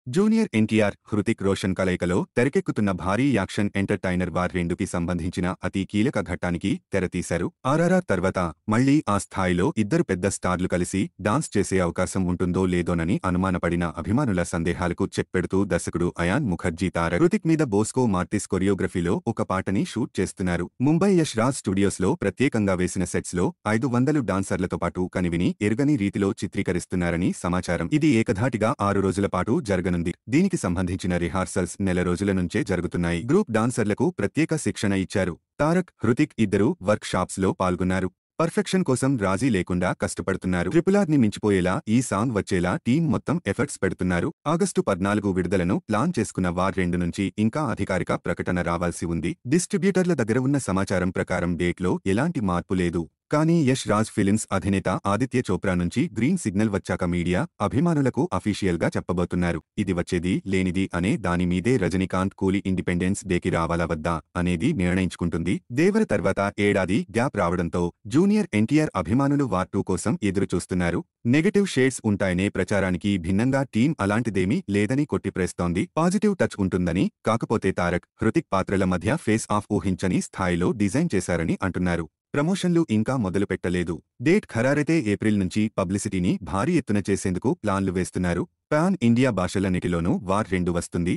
Junior NTR, Hrithik Roshan కలయికలో తెరకెక్కుతున్న భారీ యాక్షన్ ఎంటర్టైనర్ వార్ 2కి సంబంధించిన అతి కీలక ఘట్టానికి తెరతీశారు. ఆర్ఆర్ఆర్ తర్వాత మళ్లీ ఆ స్థాయిలో ఇద్దరు పెద్ద స్టార్లు కలిసి డాన్స్ చేసే అవకాశం ఉంటుందో లేదోనని అనుమానపడిన అభిమానుల సందేహాలకు చెక్ పెడుతూ దర్శకుడు అయాన్ ముఖర్జీ తారక్ హృతిక్ మీద బోస్కో మార్టిస్ కొరియోగ్రఫీలో ఒక పాటని షూట్ చేస్తున్నారు. ముంబై యష్ రాజ్ స్టూడియోస్లో ప్రత్యేకంగా వేసిన సెట్స్లో 500 డాన్సర్లతో పాటు కనివిని ఎరుగని రీతిలో చిత్రీకరిస్తున్నారని సమాచారం. ఇది ఏకధాటిగా 6 రోజుల పాటు జరగనుంది. దీనికి సంబంధించిన రిహార్సల్స్ నెల రోజుల నుంచే జరుగుతున్నాయి. గ్రూప్ డాన్సర్లకు ప్రత్యేక శిక్షణ ఇచ్చారు. తారక్, హృతిక్ ఇద్దరూ వర్క్ షాప్స్ లో పాల్గొన్నారు. పర్ఫెక్షన్ కోసం రాజీ లేకుండా కష్టపడుతున్నారు. ట్రిపుల్ ఆర్ ని మించిపోయేలా ఈ సాంగ్ వచ్చేలా టీం మొత్తం ఎఫర్ట్స్ పెడుతున్నారు. ఆగస్టు 14 విడుదలను ప్లాన్ చేసుకున్న వార్ 2 నుంచి ఇంకా అధికారిక ప్రకటన రావాల్సి ఉంది. డిస్ట్రిబ్యూటర్ల దగ్గర ఉన్న సమాచారం ప్రకారం డేట్లో ఎలాంటి మార్పు లేదు. కానీ యష్ రాజ్ ఫిలిమ్స్ అధినేత ఆదిత్య చోప్రా నుంచి గ్రీన్ సిగ్నల్ వచ్చాక మీడియా అభిమానులకు అఫీషియల్ గా చెప్పబోతున్నారు. ఇది వచ్చేది లేనిది అనే దాని మీదే రజనీకాంత్ కూలీ ఇండిపెండెన్స్ డేకి రావాలా వద్దా అనేది నిర్ణయించుకుంటుంది. దేవర తర్వాత ఏడాది గ్యాప్ రావడంతో జూనియర్ ఎన్టీఆర్ అభిమానులు వార్ 2 కోసం ఎదురుచూస్తున్నారు. నెగటివ్ షేడ్స్ ఉంటాయనే ప్రచారానికి భిన్నంగా టీం అలాంటిదేమీ లేదని కొట్టిప్రేస్తోంది. పాజిటివ్ టచ్ ఉంటుందని, కాకపోతే తారక్, హృతిక్ పాత్రల మధ్య ఫేస్ ఆఫ్ ఊహించని స్థాయిలో డిజైన్ చేశారని అంటున్నారు. ప్రమోషన్లు ఇంకా మొదలుపెట్టలేదు. డేట్ ఖరారైతే ఏప్రిల్ నుంచి పబ్లిసిటీని భారీ ఎత్తున చేసేందుకు ప్లాన్లు వేస్తున్నారు. పాన్ ఇండియా భాషలన్నిటిలోనూ వార్ 2 వస్తుంది.